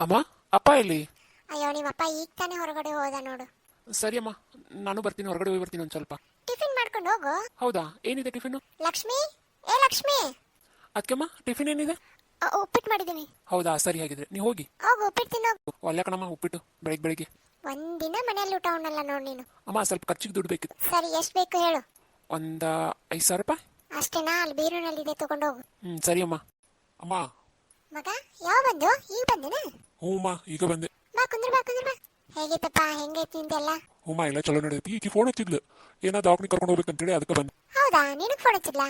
ಅಮ್ಮ, ಅಪ್ಪ ಎಲ್ಲಿ? ಅಯ್ಯೋ ನಿಮ್ಮಪ್ಪ ಈಗ ತಾನೇ ಹೊರಗಡೆ ಹೋದ ನೋಡು. ಸರಿ ಅಮ್ಮ, ನಾನು ಬರ್ತೀನಿ, ಹೊರಗಡೆ ಹೋಗಿ ಬರ್ತೀನಿ ಒಂದು ಸ್ವಲ್ಪ. ಟಿಫಿನ್ ಮಾಡ್ಕೊಂಡು ಹೋಗು. ಹೌದಾ, ಏನಿದೆ ಟಿಫಿನು? ಲಕ್ಷ್ಮಿ, ಏ ಲಕ್ಷ್ಮಿ. ಅದಕ್ಕೆಮ್ಮ ಟಿಫಿನ್ ಏನಿದೆ? ಉಪ್ಪಿಟ್ಟು ಮಾಡಿದ್ದೀನಿ. ಹೌದಾ, ಸರಿ ಹಾಗಿದ್ರೆ ನೀವು ಹೋಗಿ. ಹೋಗು ಉಪ್ಪಿಟ್ಟು ತಿನ್ನೋಗು. ಒಳ್ಳೆ ಕಣಮ್ಮ ಉಪ್ಪಿಟ್ಟು ಬೆಳಿಗ್ಗೆ ಬೆಳಿಗ್ಗೆ. ಒಂದಿನ ಮನೆಯಲ್ಲಿ ಊಟ ಉಣ್ಣಲ್ಲ ನೋಡು ನೀನು. ಅಮ್ಮ, ಸ್ವಲ್ಪ ಖರ್ಚಿಗೆ ದುಡ್ಡು ಬೇಕಿತ್ತು. ಸರಿ, ಎಷ್ಟು ಬೇಕು ಹೇಳು. ಒಂದು 5,000 ರೂಪಾಯಿ. ಅಷ್ಟೇನಾ? ಅಲ್ಲಿ ಬೀರುನಲ್ಲಿದೆ, ತಗೊಂಡೋಗು. ಸರಿ ಅಮ್ಮ. ಅಮ್ಮ. ಮಗ ಯಾವ ಬಂದು? ಈಗ ಬಂದಿನ? ಹ್ಞೂ ಅಮ್ಮ, ಈಗ ಬಂದೆ. ಬಾ ಕುಂದ್ರ, ಬಾ ಕುಂದ್ರ, ಬಾ. ಹೇಗಿತ್ತಪ್ಪ, ಹೆಂಗೈತಿ ನಿಂದೆಲ್ಲ? ಹ್ಞೂ ಅಮ್ಮ, ಎಲ್ಲ ಚಲೋ ನಡೆಯುತ್ತೆ. ಈಗ ಫೋನ್ ಹಚ್ಚಿದ್ಲು, ಏನೋ ದವಾಖಾನೆ ಕರ್ಕೊಂಡು ಹೋಗ್ಬೇಕಂತೇಳಿ, ಅದಕ್ಕೆ ಬಂದೆ. ಹೌದಾ, ನಿನಗೆ ಫೋನ್ ಹಚ್ಚಿದ್ಲಾ?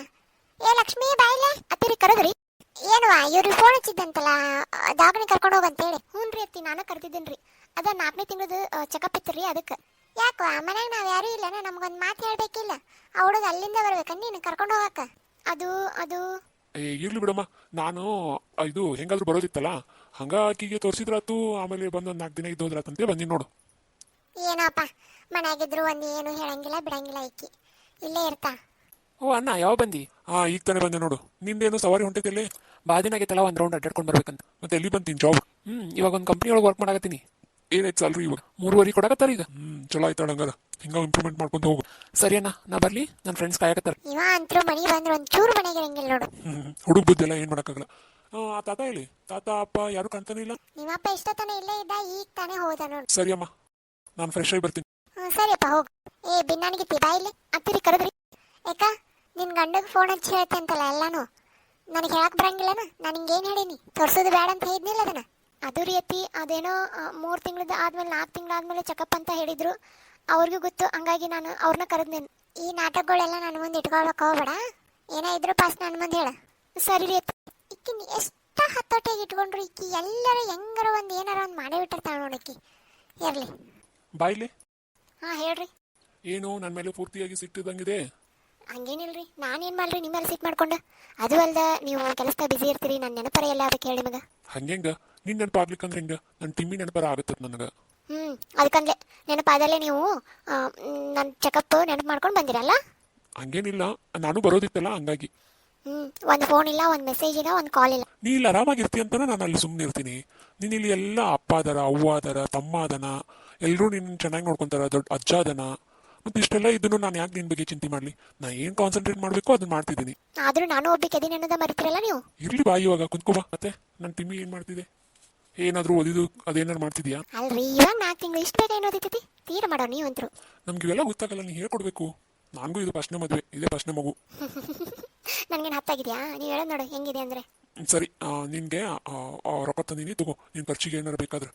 ಏ ಲಕ್ಷ್ಮಿ, ಬಾಯಿಲೆ ಅತ್ತಿರಿ ಕರೆದ್ರಿ? ಏನುವ ಇವ್ರಿಗೆ ಫೋನ್ ಹಚ್ಚಿದ್ದಂತಲ್ಲ, ದವಾಖಾನೆ ಕರ್ಕೊಂಡು ಹೋಗಂತೇಳಿ. ಹ್ಞೂ ರೀ ಅತ್ತಿ, ನಾನು ಕರೆದಿದ್ದೇನೆ ರೀ. ಅದ 4ನೇ ತಿಂಗಳದು ಚೆಕಪ್ ಇತ್ತು ಅದಕ್ಕೆ. ಯಾಕೋ ಮನ್ಯಾಗ ನಾವು ಯಾರೂ ಇಲ್ಲನ? ನಮ್ಗೊಂದು ಮಾತು ಹೇಳ್ಬೇಕಿಲ್ಲ. ಆ ಹುಡುಗ ಅಲ್ಲಿಂದ ಬರ್ಬೇಕ ನೀನು ಕರ್ಕೊಂಡು ಹೋಗಕ್ಕ? ಅದು ಅದು ಇರ್ಲಿ ಬಿಡಮ್ಮ, ನಾನು ಇದು ಹೆಂಗಾದ್ರೂ ಬರೋದಿತ್ತಲ್ಲ, ಹಂಗ ಆಕಿಗೆ ತೋರಿಸಿದ್ರಾತು. ಆಮೇಲೆ ಬಂದು ಒಂದು 4 ದಿನ ಇದ್ದೋದ್ರಾತಂತೆ ಬಂದಿನಿ ನೋಡು. ಏನಪ್ಪ, ಮನ್ಯಾಗಿದ್ರು ಒಂದು ಏನು ಹೇಳಂಗಿಲ್ಲ ಬಿಡಂಗಿಲ್ಲ, ಈಕಿ ಇಲ್ಲೇ ಇರ್ತಾ. ಓ ಅಣ್ಣ, ಯಾವ ಬಂದಿ? ಈಗ ತಾನೇ ಬಂದೆ ನೋಡು. ನಿಂದೇನು ಸವಾರಿ ಹೊಂಟೈತಿಲ್ಲಿ? ಬಾದಿನ ಆಗೈತಲ್ಲ, ಒಂದು ರೌಂಡ್ ಅಡ್ಡಾಡ್ಕೊಂಡು ಬರ್ಬೇಕಂತ. ಮತ್ತೆ ಎಲ್ಲಿ ಬಂತೀನಿ ಜಾಬ್? ಇವಾಗ ಒಂದು ಕಂಪ್ನಿ ಒಳಗೆ ವರ್ಕ್ ಮಾಡಾಕತ್ತೀನಿ. ಏನಾಯ್ತು ಸ್ಯಾಲ್ರಿ ಇವಾಗ? 3.5 ಕೊಡಕತ್ತಾರ ಈಗ. ಚಲೋ ಆಯ್ತಾಳ ಹಂಗಾರ. ಹಿಂಗ ಇಂಪ್ರೂವ್ಮೆಂಟ್ ಮಾಡ್ಕೊಂಡು ಹೋಗು. ಸರಿ ಅಣ್ಣ, ನಾ ಬರ್ಲಿ, ನನ್ನ ಫ್ರೆಂಡ್ಸ್ ಕಾಯಕತ್ತಾರ. ಇವ ಅಂತರೂ ಮನೆಗೆ ಬಂದ್ರೆ ಒಂದು ಚೂರು ಮನೆಗೆ ಇರಂಗಿಲ್ಲ ನೋಡು. ಹುಡುಗ ಬುದ್ಧಿ ಏನು ಮಾಡೋಕ್ಕಾಗಲ್ಲ. ಆ ತಾತ ಹೇಳಿ, ತಾತ ಅಪ್ಪ ಯಾರು ಕಾಣ್ತಾನೆ ಇಲ್ಲ. ನಿಮ್ಮಪ್ಪ ಇಷ್ಟೊತ್ತನ ಇಲ್ಲೇ ಇದ್ದ, ಈಗ ತಾನೇ ಹೋದ ನೋಡು. ಸರಿ ಅಮ್ಮ, ನಾನು ಫ್ರೆಶ್ ಆಗಿ ಬರ್ತೀನಿ. ಸರಿಯಪ್ಪ, ಹೋಗು. ಏ ಬಿನ್ನಾನಿಗಿತ್ತಿ ಬಾಯಿಲಿ ಅತ್ತಿರಿ ಕರೆದ್ರಿ? ಯಾಕ ನಿನ್ ಗಂಡಗೆ ಫೋನ್ ಹಚ್ಚಿ ಹೇಳ್ತೆ ಅಂತಲ್ಲ ಎಲ್ಲಾನು? ನನಗೆ ಹೇಳಕ್ ಬರಂಗಿಲ್ಲನ? ನಾನು ಹಿಂಗೇನು ಹೇಳೀನಿ? ತೋರ್ಸೋದು ಬೇಡ ಅಂತ ಹೇಳಿದ್ನಿಲ್ಲ ಅದನ್ನ. ಅದು ರೀ ಅತ್ತಿ, ಅದೇನೋ 3 ತಿಂಗಳದ ಆದ್ಮೇಲೆ 4 ತಿಂಗಳಾದ್ಮೇಲೆ ಚೆಕಪ್ ಅಂತ ಹೇಳಿದ್ರು. ಅವ್ರಿಗೂ ಗೊತ್ತು, ಹಂಗಾಗಿ ನಾನು ಅವ್ರನ್ನ ಕರೆದ್ನೇನು. ಈ ನಾಟಕಗಳೆಲ್ಲ ನನ್ನ ಮುಂದೆ ಇಟ್ಕೊಳಕ್ ಹೋಗ್ಬೇಡ. ಏನೇ ಇದ್ರು ಪಾಸ್ ನನ್ನ ಮುಂದೆ ಹೇಳ. ಸರಿ ರೀ ಅತ್ತಿ. ಇಕ್ಕಿನ ಎಷ್ಟ ಹತ್ತೊಟ್ಟೆಗೆ ಇಟ್ಕೊಂಡ್ರು ಇಕ್ಕಿ ಎಲ್ಲರ ಹೆಂಗಾರ ಒಂದು ಏನಾರ ಒಂದು ಮಾಡೇ ಬಿಟ್ಟಿರ್ತಾಳ ನೋಡಕ್ಕಿ. ಇರ್ಲಿ. ಬಾಯ್ಲಿ. ಹೇಳ್ರಿ. ಏನು ನನ್ನ ಮೇಲೆ ಪೂರ್ತಿಯಾಗಿ ಸಿಟ್ಟಿದಂಗಿದೆ? ಹಂಗೇನಿಲ್ರಿ, ನಾನೇನು ಮಾಡ್ರಿ ನಿಮ್ಮ ಮೇಲೆ ಸಿಟ್ಟು ಮಾಡ್ಕೊಂಡು? ಅದು ಅಲ್ದ ನೀವು ಕೆಲಸದ ಬಿಸಿ ಇರ್ತೀರಿ, ನನ್ನ ನೆನಪರ ಎಲ್ಲ ಅದಕ್ಕೆ ಹೇಳಿ ಮಗ. ಹಂಗೆಂಗ ನಿನ್ನ ನೆನಪಾಗ್ಲಿಕ್ಕಂದ್ರೆ ಹೆಂಗ? ನನ್ನ ಟಿಮ್ಮಿ ನೆನಪರ ಆಗುತ್ತದೆ ನನಗೆ. ಅದಕ್ಕಂದ್ರೆ ನೆನಪಾದಲ್ಲೇ ನೀವು ನನ್ನ ಚೆಕಪ್ ನೆನಪು ಮಾಡ್ಕೊಂಡು ಬಂದಿರಲ್ಲ? ಹಂಗೇನಿಲ್ಲ, ನಾನು ಬರೋದಿತ್ತಲ್ಲ ಹಂಗಾಗಿ. ಒಂದು ಫೋನ್ ಇಲ್ಲ, ಒಂದು ಮೆಸೇಜ್ ಇಲ್ಲ, ಒಂದು ಕಾಲ್ ಇಲ್ಲ. ನೀ ಇಲ್ಲಿ ಆರಾಮಾಗಿರ್ತಿ ಅಂತ ನಾನು ಅಲ್ಲಿ ಸುಮ್ಮನೆ ಇರ್ತೀನಿ. ನೀನು ಇಲ್ಲಿ ಎಲ್ಲ ಅಪ್ಪ ಅದರ, ಅವ್ವ ಅದರ, ತಮ್ಮ ಅದನ, ಎಲ್ಲರೂ ನಿನ್ನ ಚೆನ್ನಾಗಿ ನೋಡ್ಕೊಂತಾರ, ದೊಡ್ಡ ಅಜ್ಜ ಅದನ. ಮತ್ತೆ ಇಷ್ಟೆಲ್ಲ ಇದನ್ನು ನಾನು ಯಾಕೆ ನಿನ್ನ ಬಗ್ಗೆ ಚಿಂತೆ ಮಾಡಲಿ? ನಾ ಏನು ಕಾನ್ಸಂಟ್ರೇಟ್ ಮಾಡಬೇಕು ಅದನ್ನ ಮಾಡ್ತಿದ್ದೀನಿ. ಆದ್ರೂ ನಾನು ಒಬ್ಬಕ್ಕೆ ಅದೀನಿ ಅನ್ನೋದ ಮರಿತಿರಲ್ಲ ನೀವು. ಇರ್ಲಿ ಬಾಯಿ, ಇವಾಗ ಕುಂತ್ಕೋಬಾ. ಮತ್ತೆ ನನ್ನ ಟಿಮ್ಮಿ ಏನು ಮಾಡ್ತಿದೆ? ಏನಾದರೂ ಓದಿದ್ದು ಅದೇನಾದ್ರು ಮಾಡ್ತಿದ್ಯಾ? ಅಲ್ರಿ, ಇವಾಗ 4 ತಿಂಗಳು ಇಷ್ಟು ಬೇಗ ಏನೋದಿತ್ತೈತಿ? ತೀರ ಮಾಡೋ ನೀವಂತರು. ನಮ್ಗೆ ಇವೆಲ್ಲ ಗೊತ್ತಾಗಲ್ಲ, ನೀ ಹೇಳ್ಕೊಡ್ಬೇಕು. ನನಗೂ ಇದು ಫಸ್ಟ್ನೇ ಮದುವೆ, ಇದೇ ಫಸ್ಟ್ನೇ ಮಗು. ನನಗೇನು ಹತ್ತಾಗಿದ್ಯಾ? ನೀವು ಹೇಳೋದು ನೋಡು ಹೆಂಗಿದೆ ಅಂದರೆ. ಸರಿ, ನಿನಗೆ ರೊಕ್ಕ ತಂದೀನಿ, ತಗೋ. ನಿನ್ನ ಖರ್ಚಿಗೆ ಏನಾರು ಬೇಕಾದ್ರೆ.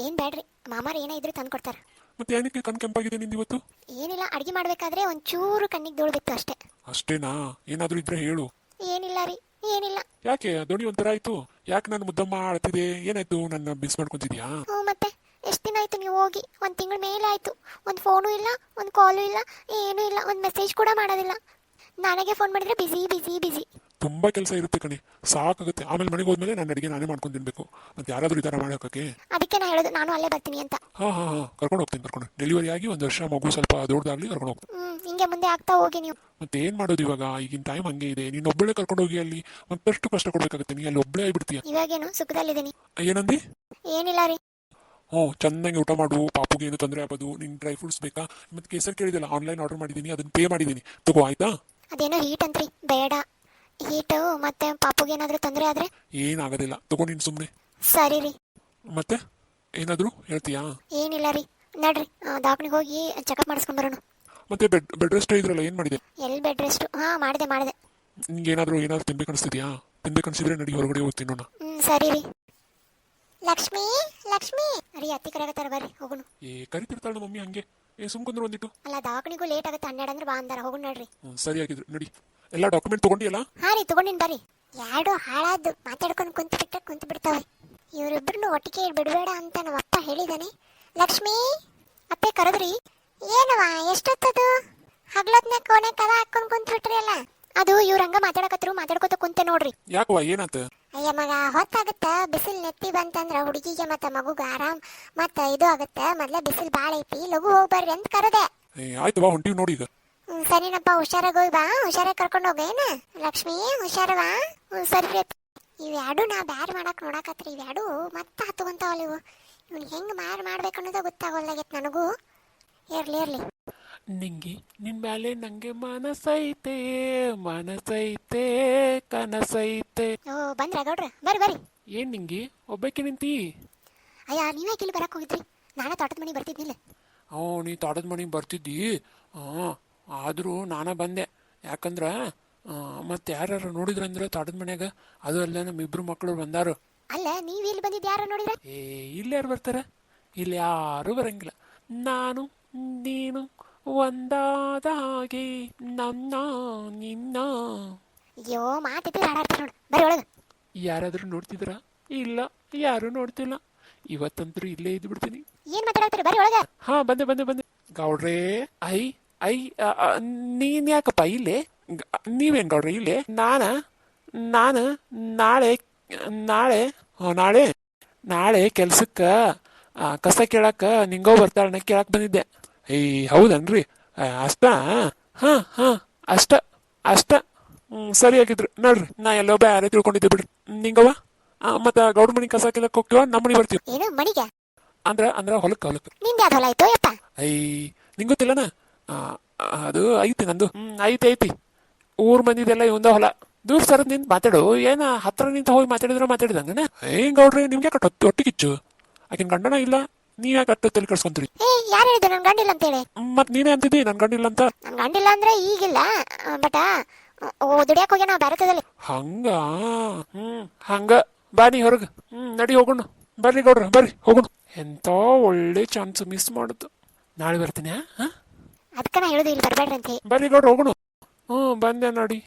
ಏನು ಬೇಡ್ರಿ, ಮಾಮಾರು ಏನೇ ಇದ್ರು ತಂದು ಕೊಡ್ತಾರೆ. ಮತ್ತೆ ಏನಕ್ಕೆ ಕಣ್ ಕೆಂಪಾಗಿದೆ ನಿಂದು ಇವತ್ತು? ಏನಿಲ್ಲ, ಅಡುಗೆ ಮಾಡಬೇಕಾದ್ರೆ ಒಂಚೂರು ಕಣ್ಣಿಗೆ ಧೂಳು ಬಿತ್ತು ಅಷ್ಟೇ. ಅಷ್ಟೇನಾ? ಏನಾದರೂ ಇದ್ರೆ ಹೇಳು. ಏನಿಲ್ಲ ರೀ, ಏನಿಲ್ಲ. ಯಾಕೆ ದೋಣಿ ಒಂಥರ ಆಯ್ತು? ಯಾಕೆ ನಾನು ಮುದ್ದಮ್ಮ ಆಡ್ತಿದೆ? ಏನಾಯ್ತು? ನನ್ನ ಮಿಸ್ ಮಾಡ್ಕೊಂತಿದ್ಯಾ? ಮತ್ತೆ ಎಷ್ಟು ದಿನ ಆಯ್ತು ನೀವು ಹೋಗಿ? 1 ತಿಂಗಳ ಮೇಲೆ ಆಯ್ತು. ಒಂದು ಫೋನು ಇಲ್ಲ, ಒಂದು ಕಾಲು ಇಲ್ಲ, ಏನೂ ಇಲ್ಲ, ಒಂದು ಮೆಸೇಜ್ ಕೂಡ ಮಾಡೋದಿಲ್ಲ. ನನಗೆ ಫೋನ್ ಮಾಡಿದ್ರೆ ಬಿಸಿ ಬಿಸಿ ಬಿಸಿ. ತುಂಬಾ ಕೆಲಸ ಇರುತ್ತೆ ಕಣೆ, ಸಾಕಾಗುತ್ತೆ. ಆಮೇಲೆ ಮನೆಗೆ ಹೋದ್ಮೇಲೆ ನನ್ನ ಅಡಿಗೆ ನಾನೇ ಮಾಡ್ಕೊಂಡು ತಿನ್ಬೇಕು. ಮತ್ತೆ ಯಾರಾದ್ರೂ ಈ ಥರ ಮಾಡೋಕೆ? ಅದಕ್ಕೆ ನಾ ಹೇಳೋದು, ನಾನು ಅಲ್ಲೇ ಬರ್ತೀನಿ ಅಂತ. ಹಾ ಕರ್ಕೊಂಡು ಹೋಗ್ತೀನಿ. ಕರ್ಕೊಂಡು ಡೆಲಿವರಿ ಆಗಿ 1 ವರ್ಷ ಮಗು ಸ್ವಲ್ಪ ದೊಡ್ಡದಾಗ್ಲಿ ಕರ್ಕೊಂಡು ಹೋಗ್ತೀನಿ. ಹಿಂಗೆ ಮುಂದೆ ಆಗ್ತಾ ಹೋಗಿ ನೀವು. ಮತ್ತೆ ಏನ್ ಮಾಡೋದು ಇವಾಗ? ಈಗಿನ ಟೈಮ್ ಹಂಗೆ ಇದೆ. ನೀನು ಒಬ್ಬಳೇ ಕರ್ಕೊಂಡು ಹೋಗಿ ಅಲ್ಲಿ ಮತ್ತಷ್ಟು ಕಷ್ಟ ಕೊಡ್ಬೇಕಾಗುತ್ತೆ. ನೀ ಅಲ್ಲಿ ಒಬ್ಬಳೇ ಆಗ್ಬಿಡ್ತೀಯ. ಇವಾಗೇನು ಸುಖದಲ್ಲಿದ್ದೀನಿ. ಏನಂದಿ? ಏನಿಲ್ಲ ರೀ. ಚೆನ್ನಾಗಿ ಊಟ ಮಾಡು, ಪಾಪುಗೆ ಏನು ತೊಂದರೆ ಆಗೋದು. ನಿನ್ ಡ್ರೈ ಫ್ರೂಟ್ಸ್ ಬೇಕಾ? ಮತ್ತೆ ಕೇಸರ್ ಕೇಳಿದಲ್ಲ, ಆನ್ಲೈನ್ ಆರ್ಡರ್ ಮಾಡಿದ್ದೀನಿ, ಅದನ್ನ ಪೇ ಮಾಡಿದ್ದೀನಿ, ತಗೋ ಆಯ್ತಾ? ಅದೇನೋ ಹೀಟ್ ಅಂತ್ರಿ, ಬೇಡ ಹೀಟು. ಮತ್ತೆ ಪಾಪುಗೆ ಏನಾದರೂ ತೊಂದರೆ ಆದ್ರೆ? ಏನಾಗೋದಿಲ್ಲ, ತಗೋ ನೀನು ಸುಮ್ಮನೆ. ಸರಿ ರೀ. ಮತ್ತೆ ಏನಾದರೂ ಹೇಳ್ತೀಯಾ? ಏನಿಲ್ಲ ರೀ, ನಡ್ರಿ ದವಾಖಾನೆಗೆ ಹೋಗಿ ಚೆಕಪ್ ಮಾಡಿಸ್ಕೊಂಡು ಬರೋಣ. ಮತ್ತೆ ಬೆಡ್ ರೆಸ್ಟ್ ಇದ್ರಲ್ಲ, ಏನು ಮಾಡಿದೆ? ಎಲ್ಲಿ ಬೆಡ್ ರೆಸ್ಟ್? ಮಾಡಿದೆ. ನಿಂಗೆ ಏನಾದರೂ ತಿನ್ಬೇಕು ಅನಿಸ್ತಿದ್ಯಾ? ತಿನ್ಬೇಕು ಅನಿಸಿದ್ರೆ ನಡಿ, ಹೊರಗಡೆ ಹೋಗಿ ತಿನ್ನೋಣ. ಸರಿ ರೀ. ಲಕ್ಷ್ಮಿ, ಲಕ್ಷ್ಮಿ ರೀ, ಅತ್ತಿ ಕರೆಗತ್ತಾರ, ಬರ್ರಿ ಹೋಗೋಣ. ಕರಿತಿರ್ತಾಳೆ ಮಮ್ಮಿ ಹಂಗೆ. ಸುಮ್ಕೊಂಡ್ರು ಒಂದಿಟ್ಟು. ಅಲ್ಲ, ದವಾಖಾನೆಗೂ ಲೇಟ್ ಆಗುತ್ತೆ, 12 ಅಂದ್ರೆ ಬಾ ಅಂದಾರ. ಹೋಗೋಣ ನಡ್ರಿ. ಸರಿ ಆಗಿದ್ರು, ನಡಿ. ಎಲ್ಲ ಡಾಕ್ಯುಮೆಂಟ್ ತಗೊಂಡಿಯಲ್ಲ? ರೀ, ತಗೊಂಡಿನಿ ಬರ್ರಿ. ಎರಡು ಹಾಳಾದ್ದು ಮಾತಾಡ್ಕೊಂಡು ಕುಂತು ಬಿಡ್ತಾವೆ. ಇವರಿಬ್ಬರನ್ನು ಒಟ್ಟಿಗೆ ಬಿಡಬೇಡ ಅಂತ ನಮ್ಮ ಅಪ್ಪ ಹೇಳಿದಾನೆ. ಲಕ್ಷ್ಮಿ, ಅತ್ತೆ ಕರೆದ್ರಿ? ಏನವ ಎಷ್ಟೊತ್ತದು? ಹಗ್ಲತ್ನ ಕೋಣೆ ಕದ ಹಾಕೊಂಡು ಕುಂತು ಬಿಟ್ರಿ ಅಲ್ಲ? ಅದು ಇವ್ರಂಗ ಮಾತಾಡ್ಕೋತ ಕುಂತೆ ನೋಡ್ರಿ. ಯಾಕವ್ವ, ಏನಾತ? ಅಯ್ಯ ಮಗ, ಹೊತ್ತಾಗತ್ತ, ಬಿಸಿಲು ನೆತ್ತಿ ಬಂತಂದ್ರ ಹುಡುಗಿಗೆ ಮತ್ತ ಮಗುಗ ಆರಾಮ್ ಮತ್ತ ಇದು ಆಗತ್ತ. ಮೊದ್ಲ ಬಿಸಿಲು ಬಾಳ ಐತಿ, ಲಘು ಹೋಗ್ಬರ್ರಿ ಅಂತ ಕರೆದೆ. ಆಯ್ತು ಬಾ, ಹೊಂಟಿವಿ ನೋಡಿ ಈಗ. ಸರಿನಪ್ಪ, ಹುಷಾರಾಗಿ ಹೋಗಿ ಬಾ. ಹುಷಾರಾಗಿ ಕರ್ಕೊಂಡು ಹೋಗೇನ ಲಕ್ಷ್ಮಿ? ಹುಷಾರವಾ? ಸರಿ. ಇವ್ಯಾಡು ನಾ ಬ್ಯಾರ್ ಮಾಡಕ್ ನೋಡಾಕತ್ರಿ, ಇವ್ಯಾಡು ಮತ್ತೆ ಹತ್ಕೊಂತಾವಲ್ಲ. ಇವು ಇವ್ನು ಹೆಂಗೆ ಮಾಡ್ಬೇಕು ಅನ್ನೋದು ಗೊತ್ತಾಗೋಲ್ಲಾಗೈತೆ ನನಗೂ. ಇರ್ಲಿ ನಿಂಗೆ ನಿನ್ ಮ್ಯಾಲೆ ನಂಗೆ ಮನಸೈತೆ ಮನಸೈತೆ ಕನಸೈತೆ. ಓ ಬಂದ್ರ ಗೌಡ್ರ, ಬರ್ರಿ. ಏನ್ ನಿಂಗೆ ಒಬ್ಬಾಕಿ ನಿಂತಿ? ಅಯ್ಯ ನೀವೇ ಇಲ್ಲಿ ಬರಕ್ಕೆ ಹೋಗಿದ್ರಿ, ನಾನೇ ತೋಟದ ಮನೆ ಬರ್ತಿದ್ನಿಲ್ಲ. ನೀ ತೋಟದ ಮನೆಗೆ ಬರ್ತಿದ್ದಿ. ಆದರೂ ನಾನೇ ಬಂದೆ. ಯಾಕಂದ್ರೆ ಮತ್ತೆ ಯಾರು ನೋಡಿದ್ರಂದ್ರೆ ತೋಟದ ಮನ್ಯಾಗ, ಅದು ಅಲ್ಲ ನಮ್ಮಿಬ್ರು ಮಕ್ಕಳು ಬಂದಾರು. ಅಲ್ಲ ನೀವು ಇಲ್ಲಿ ಬಂದಿದ್ದು ಯಾರು ನೋಡಿದ್ರ? ಇಲ್ಲಿ ಯಾರು ಬರ್ತಾರ? ಇಲ್ಲಿ ಯಾರು ಬರಂಗಿಲ್ಲ. ನಾನು ನೀನು ಒಂದಾದ ಹಾಗೆ ನನ್ನ ನಿನ್ನ. ಅಯ್ಯೋ ಮಾತಿದ್ದು ಹಾಡಾಡ್ತಾರೆ ನೋಡು, ಬರ್ರಿ ಒಳಗೆ. ಯಾರಾದ್ರೂ ನೋಡ್ತಿದ್ರ? ಇಲ್ಲ, ಯಾರು ನೋಡ್ತಿಲ್ಲ. ಇವತ್ತಂತೂ ಇಲ್ಲೇ ಇದ್ದು ಬಿಡ್ತೀನಿ. ಏನ್ ಮಾತಾಡ್ತೀರಿ, ಬರ್ರಿ ಒಳಗೆ. ಹಾ ಬಂದೆ. ಗೌಡ್ರೇ, ಐ ಐ ನೀನ್ ಯಾಕಪ್ಪ ಇಲ್ಲೇ? ನೀವೇನ್ ಗೌಡ್ರಿ ಇಲ್ಲೇ? ನಾನು ನಾಳೆ ನಾಳೆ ನಾಳೆ ನಾಳೆ ಕೆಲ್ಸಕ್ಕ ಕಸ ಕೇಳಕ್ಕ ನಿಂಗೋ ಬರ್ತಾಳ ಕೇಳಕ್ ಬಂದಿದ್ದೆ. ಹೌದನ್ರಿ? ಅಷ್ಟ? ಹಾ ಅಷ್ಟ. ಸರಿ ಆಗಿದ್ರು ನೋಡ್ರಿ, ನಾ ಎಲ್ಲೋ ಬ್ಯಾರೆ ತಿಳ್ಕೊಂಡಿದ್ದೆ ಬಿಡ್ರಿ. ನಿಂಗವ್ವ ಮತ್ತ ಗೌಡ್ರ ಮನಿ ಕಸ ಕೇಳಕ್ ಹೋಗ್ತೀವ, ನಮ್ಮ ಮನಿ ಬರ್ತೀವಿ. ಏನು ಮಣಿಗೆ? ಅಂದ್ರ ಹೊಲಕ್ಕ. ನಿಂದ ಯಾವ್ದು ಹೊಲ ಆಯ್ತು ಯಪ್ಪ? ನಿಂಗ್ ಗೊತ್ತಿಲ್ಲನ? ಅದು ಐತಿ ನಂದು. ಐತಿ. ಊರ್ ಮಂದಿದೆಲ್ಲ ಇವಂದ ಹೊಲ. ದೂರ ಸರದ್ ನಿಂತ ಮಾತಾಡು. ಏನ ಹತ್ರ ನಿಂತ ಹೋಗಿ ಮಾತಾಡಿದಂಗನ? ಗೌಡ್ರಿ ನಿಮ್ಗೆ ಒಟ್ಟಿಗಿಚ್ಚು. ಆಕಿನ ಗಂಡನ ಇಲ್ಲ, ನೀವ್ ಯಾಕೆ ಅಟ್ಟ ತಲೆ ಕರ್ಸ್ಕೊಂತೀರಿ? ಯಾರು ಹೇಳಿದ್ರು ನನ್ ಗಂಡಿಲ್ಲ ಅಂತೇಳಿ? ಮತ್ ನೀನೇ ಅಂತಿದ್ದಿ ನನ್ ಗಂಡಿಲ್ಲ ಅಂತ. ನನ್ ಗಂಡಿಲ್ಲ ಅಂದ್ರೆ ಈಗಿಲ್ಲ, ಬಟ್ ದುಡಿಯಾಕ ಹೋಗ್ಯ ನಾವು ಭಾರತದಲ್ಲಿ. ಹಂಗ ಬಾನಿ ಹೊರಗ. ನಡಿ ಹೋಗೋಣ. ಬರ್ರಿ ಗೌಡ್ರ, ಬರ್ರಿ ಹೋಗೋಣ. ಎಂತ ಒಳ್ಳೆ ಚಾನ್ಸ್ ಮಿಸ್ ಮಾಡುದು. ನಾಳೆ ಬರ್ತೀನಿ. ಅದಕ್ಕ ನಾ ಹೇಳುದು ಇಲ್ಲಿ ಬರ್ಬೇಡ್ರಿ ಅಂತ. ಬರ್ರಿ ಗೌಡ್ರ ಹೋಗೋಣ. ಬಂದೆ ನೋಡಿ.